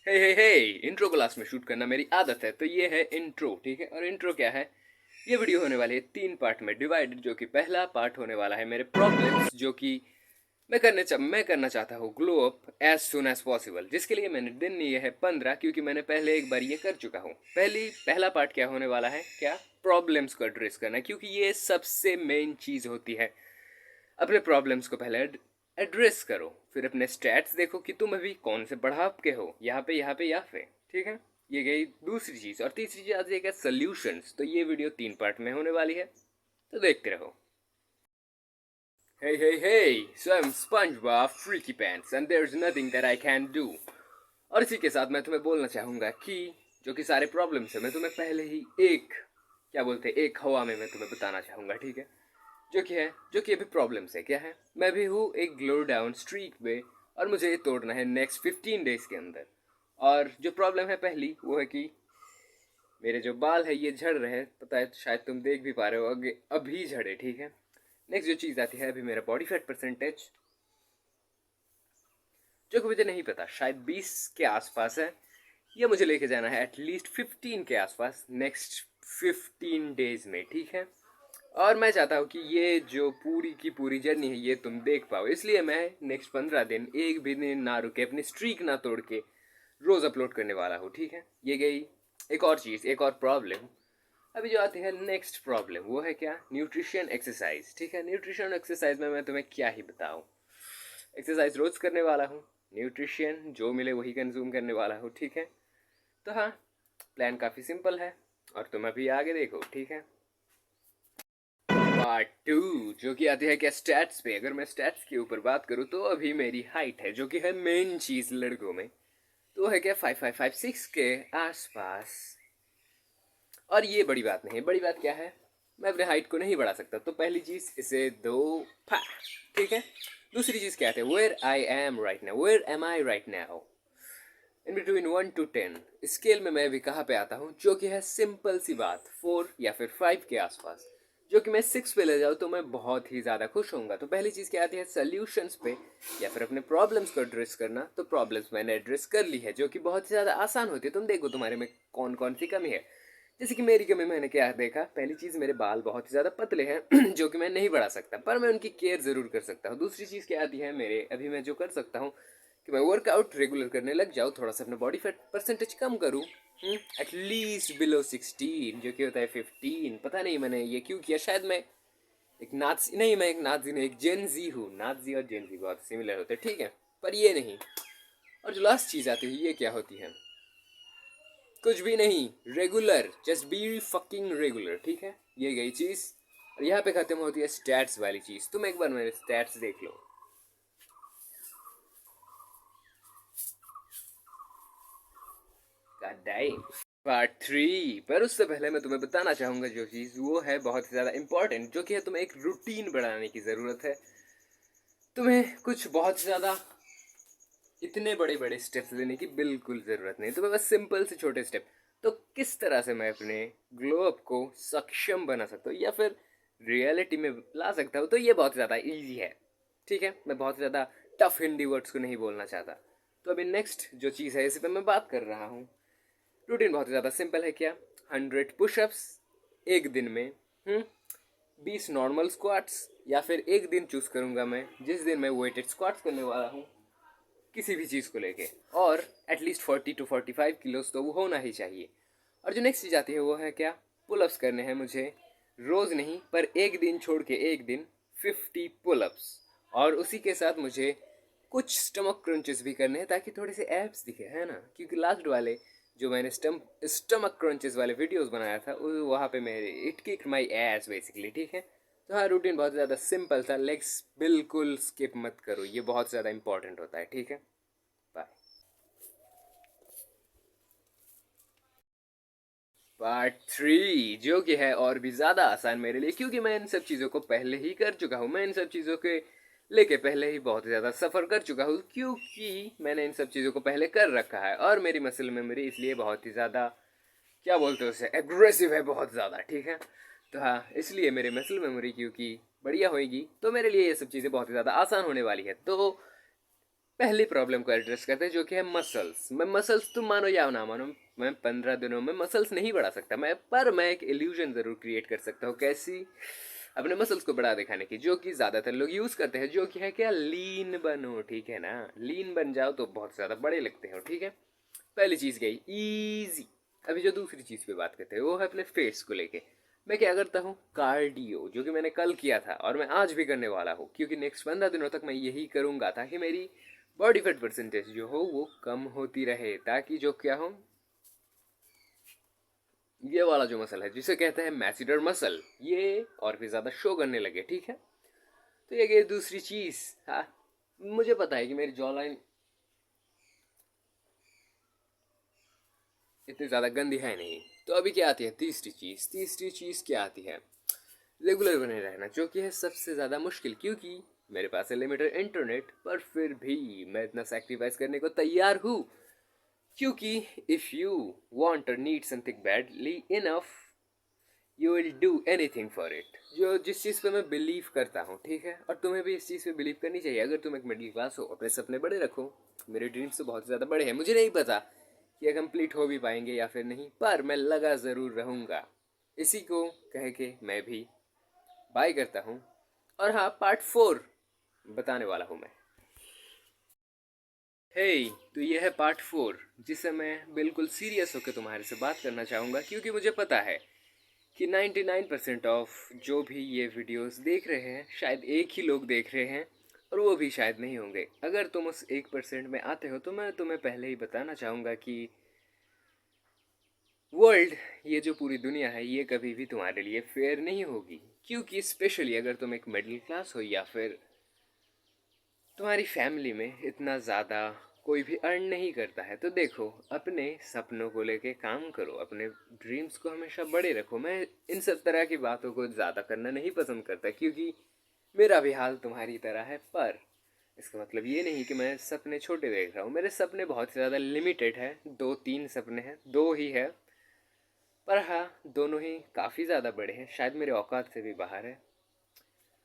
हे intro class में shoot करना मेरी आदत है, तो ये है इंट्रो, ठीक है। और इंट्रो क्या है, ये वीडियो होने वाली है 3 पार्ट में डिवाइडेड, जो कि पहला पार्ट होने वाला है मेरे प्रॉब्लम्स, जो कि मैं करना चाहता हूँ glow up as soon as possible, जिसके लिए मैंने दिन लिए है 15, क्योंकि मैंने पहले एक बार ये कर चुका हूँ। पहला पार्ट क्या होने वाला है, क्या प्रॉब्लम्स को एड्रेस करना, क्योंकि ये सबसे मेन चीज़ होती है। अपने प्रॉब्लम्स को पहले एड्रेस करो, फिर अपने स्टैट्स देखो कि तुम अभी कौन से बढ़ाव के हो, यहाँ पे या पे, ठीक है। ये गई दूसरी चीज़। और तीसरी चीज़ आती है सोल्यूशंस। तो ये वीडियो 3 पार्ट में होने वाली है, तो देखते रहो। Hey, so I'm SpongeBob Freaky Pants and there's nothing that I can do। और इसी के साथ मैं तुम्हें बोलना चाहूँगा कि जो कि सारे प्रॉब्लम्स है, मैं तुम्हें पहले ही एक हवा में मैं तुम्हें बताना चाहूँगा, ठीक है। जो कि अभी प्रॉब्लम्स है, क्या है, मैं भी हूँ एक ग्लो डाउन स्ट्रीक पे, और मुझे ये तोड़ना है नेक्स्ट 15 डेज के अंदर। और जो प्रॉब्लम है पहली, वो है कि मेरे जो बाल है ये झड़ रहे हैं, पता है, शायद तुम देख भी पा रहे हो, अभी झड़े, ठीक है। नेक्स्ट जो चीज़ आती है, अभी मेरा बॉडी फैट परसेंटेज, जो कि मुझे नहीं पता, शायद 20 के आसपास है। ये मुझे लेके जाना है एटलीस्ट 15 के आसपास नेक्स्ट 15 डेज में, ठीक है। और मैं चाहता हूँ कि ये जो पूरी की पूरी जर्नी है ये तुम देख पाओ, इसलिए मैं नेक्स्ट 15 दिन एक भी दिन ना रुके, अपनी स्ट्रीक ना तोड़ के रोज़ अपलोड करने वाला हूँ, ठीक है। ये गई एक और चीज़, एक और प्रॉब्लम। अभी जो आती है नेक्स्ट प्रॉब्लम, वो है क्या, न्यूट्रिशन एक्सरसाइज, ठीक है। न्यूट्रिशन एक्सरसाइज में मैं तुम्हें क्या ही बताऊँ, एक्सरसाइज रोज़ करने वाला हूँ, न्यूट्रिशन जो मिले वही कंज्यूम करने वाला हूँ, ठीक है। तो हाँ, प्लान काफ़ी सिंपल है, और तुम अभी आगे देखो, ठीक है। पार्ट 2 जो कि आती है क्या, स्टैट्स पे। अगर मैं स्टैट्स के ऊपर बात करूँ तो अभी मेरी हाइट है, जो कि है मेन चीज़ लड़कों में, तो है क्या 5556 के आसपास। और ये बड़ी बात नहीं है, बड़ी बात क्या है, मैं अपने हाइट को नहीं बढ़ा सकता, तो पहली चीज़ इसे दो फा, ठीक है। दूसरी चीज़ क्या है, where I am right now, where am I right now, in between 1 to 10 scale में मैं अभी कहाँ पे आता हूँ, जो कि है सिंपल सी बात 4 या फिर 5 के आसपास। जो कि मैं 6 पे ले जाऊँ तो मैं बहुत ही ज़्यादा खुश होऊंगा। तो पहली चीज़ क्या आती है, सोल्यूशंस पे, या फिर अपने प्रॉब्लम्स को एड्रेस करना। तो प्रॉब्लम्स मैंने एड्रेस कर ली है, जो कि बहुत ही ज़्यादा आसान होती है। तुम देखो तुम्हारे में कौन कौन सी कमी है। जैसे कि मेरी कमी मैंने क्या देखा, पहली चीज़ मेरे बाल बहुत ही ज़्यादा पतले हैं जो कि मैं नहीं बढ़ा सकता, पर मैं उनकी केयर ज़रूर कर सकता हूँ। दूसरी चीज़ क्या आती है मेरे, अभी मैं जो कर सकता हूँ कि मैं वर्कआउट रेगुलर करने लग जाऊँ, थोड़ा सा अपना बॉडी फैट परसेंटेज कम करूँ, एटलीस्ट बिलो 16, जो कि होता है 15। पता नहीं मैंने ये क्यों किया, शायद मैं एक नाजी नहीं, मैं एक नाजी नहीं, एक जेनजी हूँ। नाजी और जेनजी बहुत सिमिलर होते हैं, ठीक है, पर ये नहीं। और जो लास्ट चीज़ आती है, ये क्या होती है, कुछ भी नहीं, regular, just be fucking regular, ठीक है। ये गई चीज़। और यहाँ पे खत्म होती है स्टैट्स वाली चीज़। तुम एक बार मेरे स्टैट्स देख लो। पार्ट 3, पर उससे पहले मैं तुम्हें बताना चाहूँगा जो चीज़, वो है बहुत ही ज़्यादा इंपॉर्टेंट, जो कि है तुम्हें एक रूटीन बनाने की ज़रूरत है। तुम्हें कुछ बहुत ज़्यादा इतने बड़े बड़े स्टेप्स लेने की बिल्कुल ज़रूरत नहीं, तुम्हें बस सिंपल से छोटे स्टेप। तो किस तरह से मैं अपने ग्लो अप को सक्षम बना सकता हूँ, या फिर रियलिटी में ला सकता हूँ, तो ये बहुत ज़्यादा ईजी है, ठीक है। मैं बहुत ज़्यादा टफ हिंदी वर्ड्स को नहीं बोलना चाहता। तो अभी नेक्स्ट जो चीज़ है, इसी पर मैं बात कर रहा हूँ। रूटीन बहुत ज़्यादा सिंपल है, क्या, 100 पुशअप्स एक दिन में, 20 नॉर्मल स्क्वाट्स, या फिर एक दिन चूज़ करूँगा मैं जिस दिन मैं वेटेड स्क्वाट्स करने वाला हूँ किसी भी चीज़ को लेके, और एटलीस्ट 40 to 45 किलोज तो वो होना ही चाहिए। और जो नेक्स्ट चीज़ आती है, वो है क्या, पुलअप्स करने हैं मुझे, रोज़ नहीं पर एक दिन छोड़ के एक दिन 50 पुलअप्स। और उसी के साथ मुझे कुछ स्टमक क्रंचेस भी करने हैं, ताकि थोड़े से एब्स दिखे, है ना, क्योंकि लास्ट वाले जो मैंने स्टमक क्रंचेस वाले वीडियोस बनाया था, वहाँ पे मेरे it kick my S basically, ठीक है। तो हाँ, रूटीन बहुत ज़्यादा सिंपल था, लेग्स बिल्कुल स्किप मत करो, ये बहुत ज़्यादा इंपॉर्टेंट होता है, ठीक है। बाय। पार्ट 3 जो कि है और भी ज़्यादा आसान मेरे लिए, क्योंकि मैं इन सब चीज़ों को पहले ही कर चुका हूँ। मैं इन सब चीज़ों के लेके पहले ही बहुत ज़्यादा सफ़र कर चुका हूँ, क्योंकि मैंने इन सब चीज़ों को पहले कर रखा है। और मेरी मसल मेमोरी इसलिए बहुत ही ज़्यादा, क्या बोलते हैं उसे, एग्रेसिव है बहुत ज़्यादा, ठीक है। तो हाँ, इसलिए मेरी मसल मेमोरी क्योंकि बढ़िया होएगी, तो मेरे लिए ये सब चीज़ें बहुत ही ज़्यादा आसान होने वाली है। तो पहली प्रॉब्लम को एड्रेस करते हैं, जो कि है मसल्स। मैं मसल्स, तुम मानो या ना मानो, मैं 15 दिनों में मसल्स नहीं बढ़ा सकता पर मैं एक इल्यूजन ज़रूर क्रिएट कर सकता हूँ। कैसी? अपने मसल्स को बढ़ा दिखाने की, जो कि ज़्यादातर लोग यूज़ करते हैं, जो कि है क्या, लीन बनो, ठीक है ना। लीन बन जाओ तो बहुत ज़्यादा बड़े लगते हो, ठीक है। पहली चीज़ गई ईजी। अभी जो दूसरी चीज़ पे बात करते हैं वो है अपने फेस को लेके। मैं क्या करता हूँ, कार्डियो, जो कि मैंने कल किया था और मैं आज भी करने वाला हूँ, क्योंकि नेक्स्ट 15 दिनों तक मैं यही करूँगा ताकि मेरी बॉडी फैट परसेंटेज जो हो वो कम होती रहे, ताकि जो क्या हो, ये वाला जो मसल है जिसे कहते हैं मैसिडर मसल, ये और भी ज़्यादा शो करने लगे, ठीक है। तो ये गई दूसरी चीज़। हाँ, मुझे पता है कि मेरी जॉ लाइन इतनी ज़्यादा गंदी है नहीं। तो अभी क्या आती है तीसरी चीज़? तीसरी चीज़ क्या आती है? रेगुलर बने रहना, जो कि है सबसे ज़्यादा मुश्किल, क्योंकि मेरे पास है लिमिटेड इंटरनेट, पर फिर भी मैं इतना सेक्रीफाइस करने को तैयार हूँ, क्योंकि इफ़ यू वांट और need something badly enough, you will do anything for it. जो जिस चीज़ पे मैं बिलीव करता हूँ, ठीक है, और तुम्हें भी इस चीज़ पे बिलीव करनी चाहिए। अगर तुम एक मिडिल क्लास हो, अपने सपने बड़े रखो। मेरे ड्रीम्स तो बहुत ज़्यादा बड़े हैं, मुझे नहीं पता कि ये कंप्लीट हो भी पाएंगे या फिर नहीं, पर मैं लगा ज़रूर रहूँगा। इसी को कह के मैं भी बाय करता हूँ। और हाँ, पार्ट 4 बताने वाला हूँ मैं। हे तो ये है पार्ट 4, जिसे मैं बिल्कुल सीरियस होकर तुम्हारे से बात करना चाहूँगा, क्योंकि मुझे पता है कि 99% ऑफ जो भी ये वीडियोस देख रहे हैं, शायद एक ही लोग देख रहे हैं, और वो भी शायद नहीं होंगे। अगर तुम उस 1% में आते हो तो मैं तुम्हें पहले ही बताना चाहूँगा कि वर्ल्ड, ये जो पूरी दुनिया है, ये कभी भी तुम्हारे लिए फेयर नहीं होगी। क्योंकि स्पेशली अगर तुम एक मिडिल क्लास हो या फिर तुम्हारी फैमिली में इतना ज़्यादा कोई भी अर्न नहीं करता है, तो देखो, अपने सपनों को लेके काम करो, अपने ड्रीम्स को हमेशा बड़े रखो। मैं इन सब तरह की बातों को ज़्यादा करना नहीं पसंद करता, क्योंकि मेरा भी हाल तुम्हारी तरह है। पर इसका मतलब ये नहीं कि मैं सपने छोटे देख रहा हूँ। मेरे सपने बहुत ज़्यादा लिमिटेड है, 2-3 सपने हैं, 2 ही है। पर हाँ, दोनों ही काफ़ी ज़्यादा बड़े हैं, शायद मेरे औकात से भी बाहर है।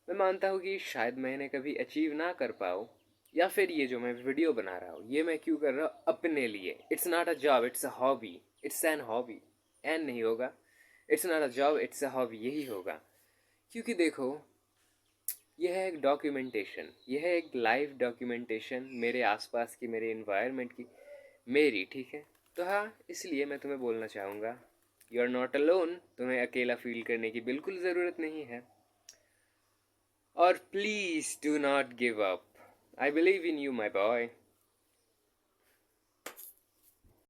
मैं मानता हूँ कि शायद मैं इन्हें कभी अचीव ना कर पाऊँ, या फिर ये जो मैं वीडियो बना रहा हूँ, ये मैं क्यों कर रहा हूँ, अपने लिए। It's not a job, it's a hobby. It's an hobby. An नहीं होगा, it's not a job, it's a hobby, यही होगा। क्योंकि देखो, यह है एक डॉक्यूमेंटेशन, यह है एक लाइव डॉक्यूमेंटेशन मेरे आसपास की, मेरे इन्वायरमेंट की, मेरी, ठीक है। तो हाँ, इसलिए मैं तुम्हें बोलना चाहूँगा, यू आर नॉट अलोन। तुम्हें अकेला फील करने की बिल्कुल ज़रूरत नहीं है। और please do not give up. I believe in you my boy.